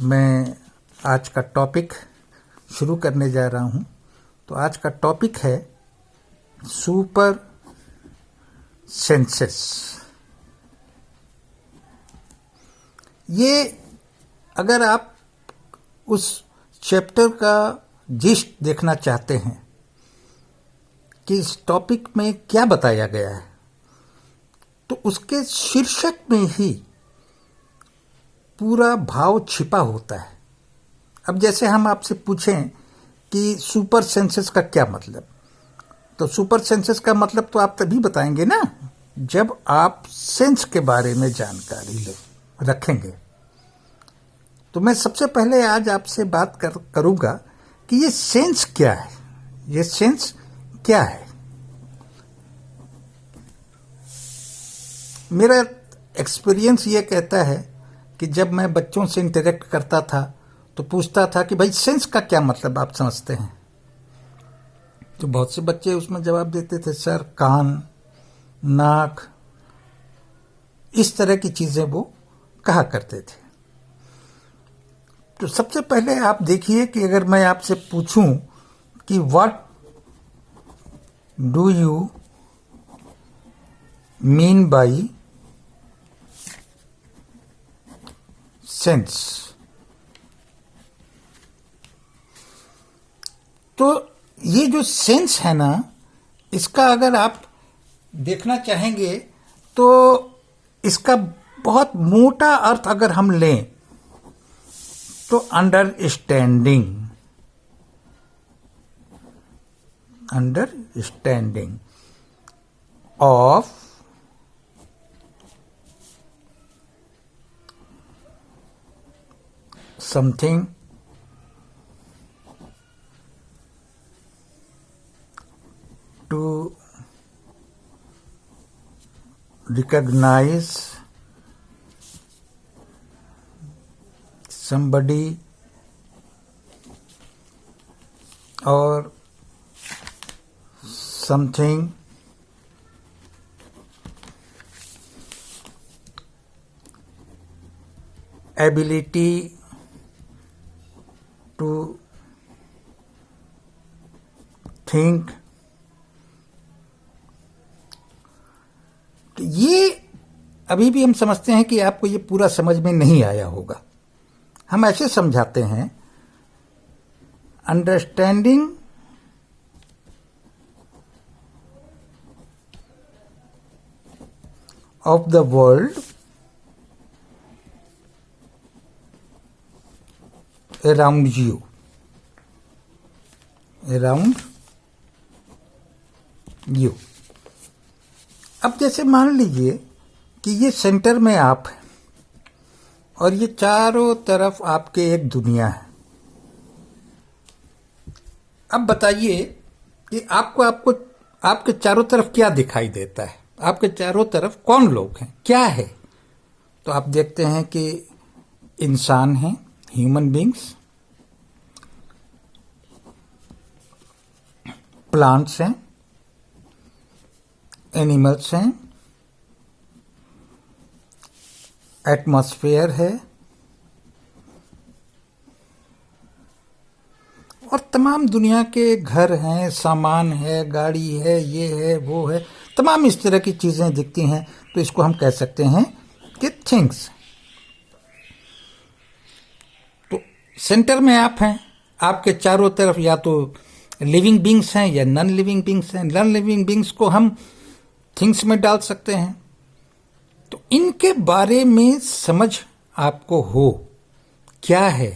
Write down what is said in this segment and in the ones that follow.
मैं आज का टॉपिक शुरू करने जा रहा हूं। तो आज का टॉपिक है सुपर सेंसेस। ये अगर आप उस चैप्टर का जिस्ट देखना चाहते हैं कि इस टॉपिक में क्या बताया गया है, तो उसके शीर्षक में ही पूरा भाव छिपा होता है। अब जैसे हम आपसे पूछें कि सुपर सेंसेस का क्या मतलब, तो सुपर सेंसेस का मतलब तो आप तभी बताएंगे ना जब आप सेंस के बारे में जानकारी रखेंगे। तो मैं सबसे पहले आज आपसे बात करूंगा कि ये सेंस क्या है। ये सेंस क्या है? मेरा एक्सपीरियंस ये कहता है कि जब मैं बच्चों से इंटरेक्ट करता था तो पूछता था कि भाई सेंस का क्या मतलब आप समझते हैं, तो बहुत से बच्चे उसमें जवाब देते थे सर कान, नाक, इस तरह की चीजें वो कहा करते थे। तो सबसे पहले आप देखिए कि अगर मैं आपसे पूछूं कि what do you mean by sense, तो ये जो सेंस है ना, इसका अगर आप देखना चाहेंगे तो इसका बहुत मोटा अर्थ अगर हम लें तो understanding of something to recognize somebody or something ability to think। तो ये अभी भी हम समझते हैं कि आपको ये पूरा समझ में नहीं आया होगा। हम ऐसे समझाते हैं understanding of the world around you। अब जैसे मान लीजिए कि ये सेंटर में आप हैं और ये चारों तरफ आपके एक दुनिया है। अब बताइए कि आपको आपके चारों तरफ क्या दिखाई देता है, आपके चारों तरफ कौन लोग हैं, क्या है? तो आप देखते हैं कि इंसान हैं, ह्यूमन बींग्स, प्लांट्स हैं, एनिमल्स हैं, एटमॉस्फेयर है और तमाम दुनिया के घर हैं, सामान है, गाड़ी है, ये है, वो है, तमाम इस तरह की चीजें दिखती हैं। तो इसको हम कह सकते हैं कि थिंग्स। सेंटर में आप हैं, आपके चारों तरफ या तो लिविंग बींग्स हैं या नॉन लिविंग बींग्स हैं। नॉन लिविंग बींग्स को हम थिंग्स में डाल सकते हैं। तो इनके बारे में समझ आपको हो, क्या है,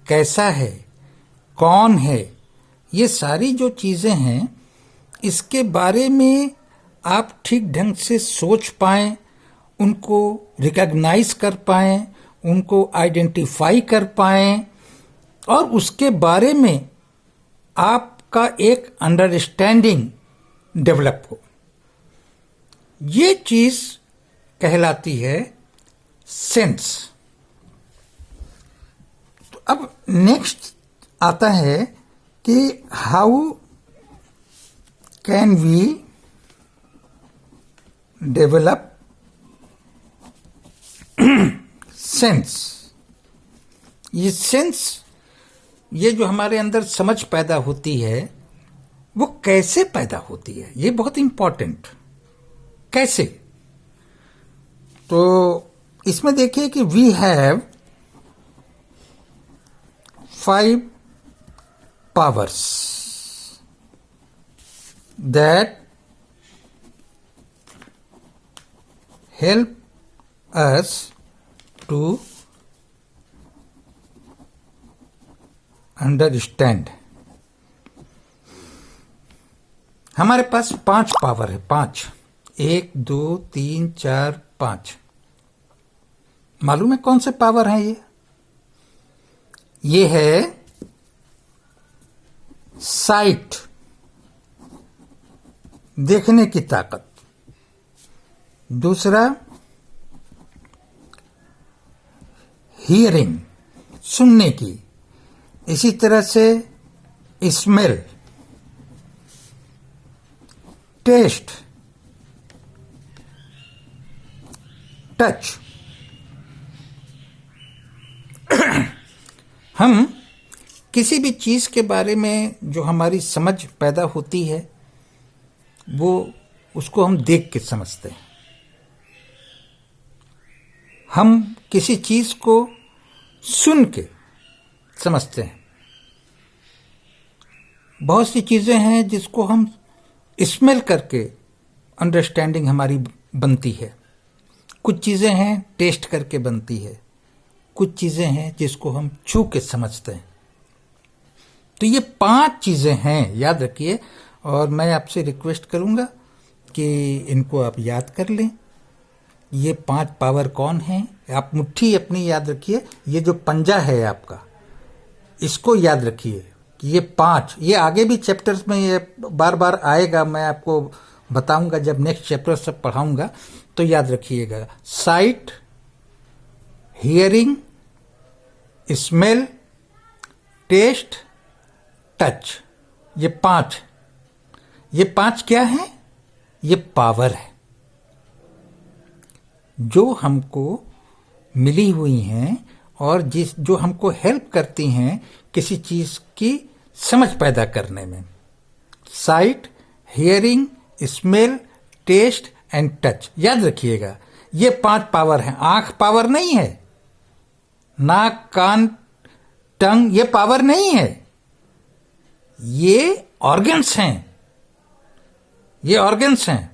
कैसा है, कौन है, ये सारी जो चीजें हैं, इसके बारे में आप ठीक ढंग से सोच पाएं, उनको रिकॉग्नाइज कर पाएं, उनको आइडेंटिफाई कर पाएं और उसके बारे में आपका एक अंडरस्टैंडिंग डेवलप हो। ये चीज कहलाती है सेंस। तो अब नेक्स्ट आता है कि how can we develop sense. ये सेंस, ये जो हमारे अंदर समझ पैदा होती है, वो कैसे पैदा होती है, ये बहुत इंपॉर्टेंट। कैसे? तो इसमें देखिए कि we have 5 powers that help us to understand. हमारे पास 5 पावर है, 5, 1 2 3 4 5। मालूम है कौन से पावर हैं ये? ये है साइट, देखने की ताकत। दूसरा हियरिंग, सुनने की। इसी तरह से स्मेल, टेस्ट, टच। हम किसी भी चीज के बारे में जो हमारी समझ पैदा होती है, वो उसको हम देख के समझते हैं। हम किसी चीज को सुन के समझते हैं। बहुत सी चीजें हैं जिसको हम स्मेल करके अंडरस्टैंडिंग हमारी बनती है। कुछ चीजें हैं टेस्ट करके बनती है। कुछ चीजें हैं जिसको हम छू के समझते हैं। तो ये 5 चीजें हैं, याद रखिए। और मैं आपसे रिक्वेस्ट करूंगा कि इनको आप याद कर लें। ये 5 पावर कौन हैं? आप मुट्ठी अपनी याद रखिए। ये जो पंजा है आपका, इसको याद रखिए कि ये 5, ये आगे भी चैप्टर्स में ये बार बार आएगा। मैं आपको बताऊंगा जब नेक्स्ट चैप्टर सब पढ़ाऊंगा, तो याद रखिएगा। Sight, hearing, smell, taste, touch. ये 5 क्या है? ये पावर है जो हमको मिली हुई हैं और जो हमको हेल्प करती हैं किसी चीज की समझ पैदा करने में। Sight, hearing, smell, taste and touch. याद रखिएगा ये 5 पावर हैं। आंख पावर नहीं है, नाक, कान, टंग ये पावर नहीं है। ये ऑर्गन्स हैं, ये ऑर्गन्स हैं।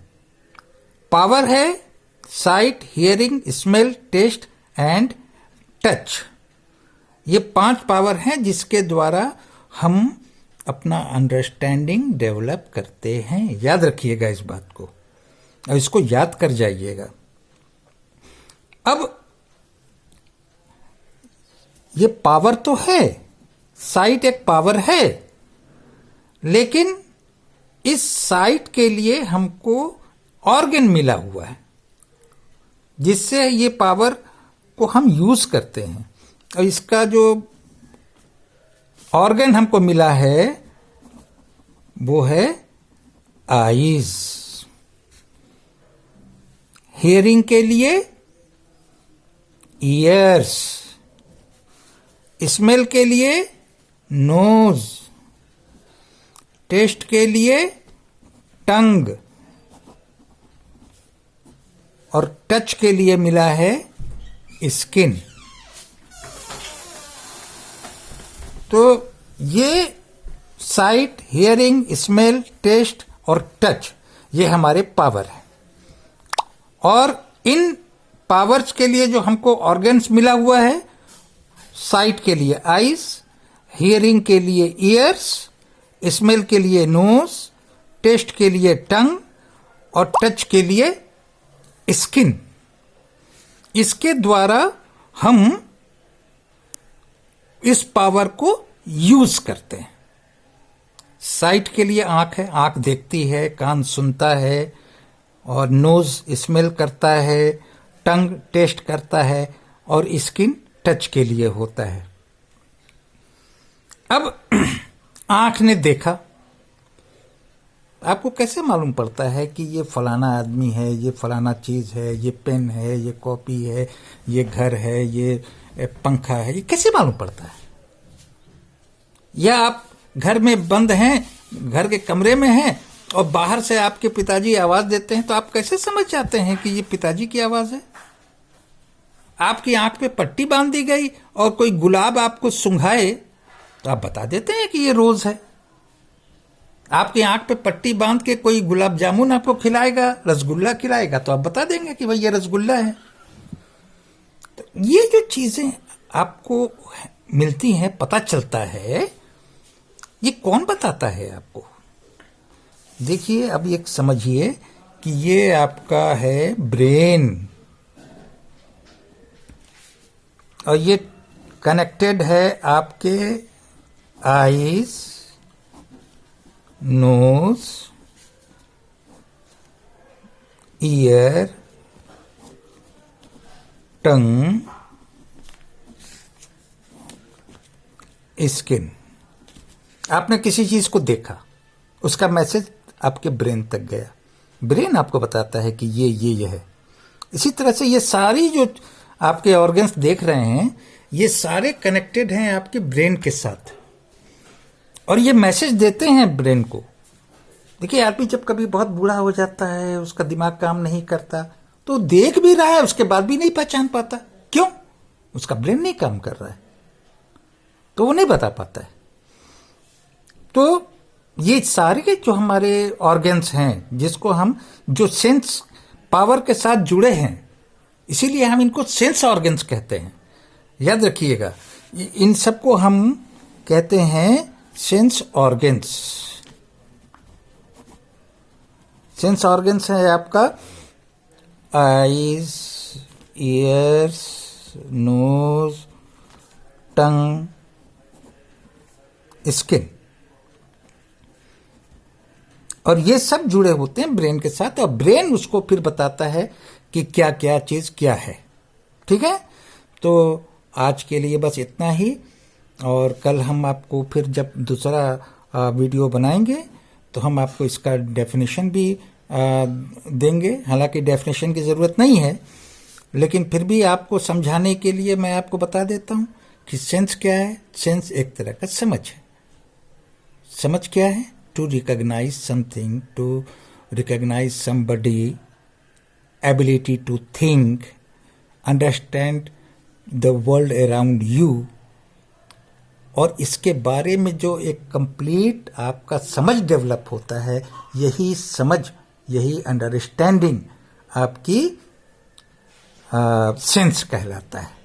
पावर है sight, hearing, smell, taste and touch. ये 5 पावर हैं जिसके द्वारा हम अपना अंडरस्टैंडिंग डेवलप करते हैं। याद रखिएगा इस बात को और इसको याद कर जाइएगा। अब ये पावर तो है, साइट एक पावर है, लेकिन इस साइट के लिए हमको ऑर्गन मिला हुआ है जिससे ये पावर को हम यूज करते हैं। और इसका जो ऑर्गन हमको मिला है वो है आईज। हियरिंग के लिए ईयर्स, स्मेल के लिए नोज, टेस्ट के लिए टंग और टच के लिए मिला है स्किन। तो ये साइट, हियरिंग, स्मेल, टेस्ट और टच ये हमारे पावर है। और इन पावर्स के लिए जो हमको ऑर्गन्स मिला हुआ है, साइट के लिए आईज, हियरिंग के लिए ईयर्स, स्मेल के लिए नोज, टेस्ट के लिए टंग और टच के लिए स्किन। इसके द्वारा हम इस पावर को यूज करते हैं। साइट के लिए आंख है, आंख देखती है, कान सुनता है और नोज स्मेल करता है, टंग टेस्ट करता है और स्किन टच के लिए होता है। अब आंख ने देखा, आपको कैसे मालूम पड़ता है कि ये फलाना आदमी है, ये फलाना चीज है, ये पेन है, ये कॉपी है, ये घर है, ये पंखा है, ये कैसे मालूम पड़ता है? या आप घर में बंद हैं, घर के कमरे में हैं और बाहर से आपके पिताजी आवाज देते हैं, तो आप कैसे समझ जाते हैं कि ये पिताजी की आवाज है? आपकी आंख पे पट्टी बांध दी गई और कोई गुलाब आपको सुंघाए तो आप बता देते हैं कि ये रोज है। आपकी आंख पे पट्टी बांध के कोई गुलाब जामुन आपको खिलाएगा, रसगुल्ला खिलाएगा, तो आप बता देंगे कि भाई ये रसगुल्ला है। तो ये जो चीजें आपको मिलती हैं, पता चलता है, ये कौन बताता है आपको? देखिए, अब एक समझिए कि ये आपका है ब्रेन और ये कनेक्टेड है आपके आईज, नोज, ईयर, टंग, स्किन। आपने किसी चीज को देखा, उसका मैसेज आपके ब्रेन तक गया, ब्रेन आपको बताता है कि ये है। इसी तरह से ये सारी जो आपके ऑर्गन्स देख रहे हैं, ये सारे कनेक्टेड हैं आपके ब्रेन के साथ और ये मैसेज देते हैं ब्रेन को। देखिए, आदमी जब कभी बहुत बूढ़ा हो जाता है, उसका दिमाग काम नहीं करता, तो देख भी रहा है, उसके बाद भी नहीं पहचान पाता। क्यों? उसका ब्रेन नहीं काम कर रहा है, तो वो नहीं बता पाता है। तो ये सारे जो हमारे ऑर्गन्स हैं, जिसको हम जो सेंस पावर के साथ जुड़े हैं, इसीलिए हम इनको सेंस ऑर्गन्स कहते हैं। याद रखिएगा, इन सबको हम कहते हैं सेंस ऑर्गन्स। सेंस ऑर्गन्स है आपका आईज, ईयर्स, नोज, टंग, स्किन, और ये सब जुड़े होते हैं ब्रेन के साथ और ब्रेन उसको फिर बताता है कि क्या क्या चीज क्या है। ठीक है, तो आज के लिए बस इतना ही, और कल हम आपको फिर जब दूसरा वीडियो बनाएंगे तो हम आपको इसका डेफिनेशन भी देंगे। हालांकि डेफिनेशन की ज़रूरत नहीं है, लेकिन फिर भी आपको समझाने के लिए मैं आपको बता देता हूँ कि सेंस क्या है। सेंस एक तरह का समझ है। समझ क्या है? To recognise something, to recognise somebody, ability to think, understand the world around you, और इसके बारे में जो एक कंप्लीट आपका समझ डेवलप होता है, यही समझ, यही अंडरस्टैंडिंग आपकी सेंस कहलाता है।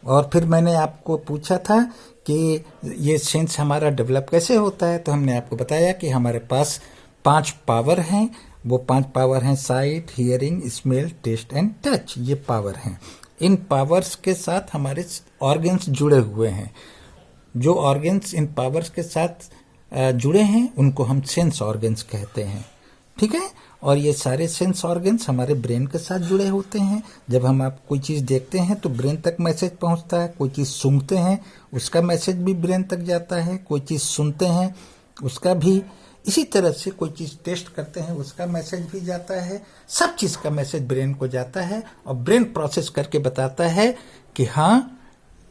और फिर मैंने आपको पूछा था कि ये सेंस हमारा डेवलप कैसे होता है, तो हमने आपको बताया कि हमारे पास 5 पावर हैं। वो 5 पावर हैं sight, hearing, smell, taste and touch. ये पावर हैं। इन पावर्स के साथ हमारे ऑर्गन्स जुड़े हुए हैं। जो ऑर्गन्स इन पावर्स के साथ जुड़े हैं उनको हम सेंस ऑर्गन्स कहते हैं। ठीक है, और ये सारे सेंस ऑर्गन्स हमारे ब्रेन के साथ जुड़े होते हैं। जब हम आप कोई चीज़ देखते हैं तो ब्रेन तक मैसेज पहुंचता है, कोई चीज़ सूंघते हैं उसका मैसेज भी ब्रेन तक जाता है, कोई चीज़ सुनते हैं उसका भी, इसी तरह से कोई चीज़ टेस्ट करते हैं उसका मैसेज भी जाता है। सब चीज़ का मैसेज ब्रेन को जाता है और ब्रेन प्रोसेस करके बताता है कि हाँ,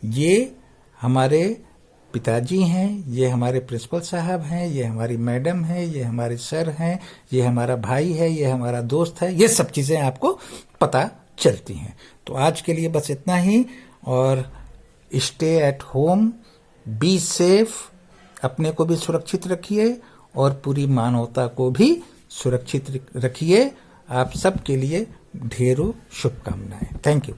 ये हमारे पिताजी हैं, ये हमारे प्रिंसिपल साहब हैं, ये हमारी मैडम है, ये हमारे सर हैं, ये हमारा भाई है, ये हमारा दोस्त है। ये सब चीज़ें आपको पता चलती हैं। तो आज के लिए बस इतना ही, और stay at home, be safe, अपने को भी सुरक्षित रखिए और पूरी मानवता को भी सुरक्षित रखिए। आप सबके लिए ढेरों शुभकामनाएं। Thank you.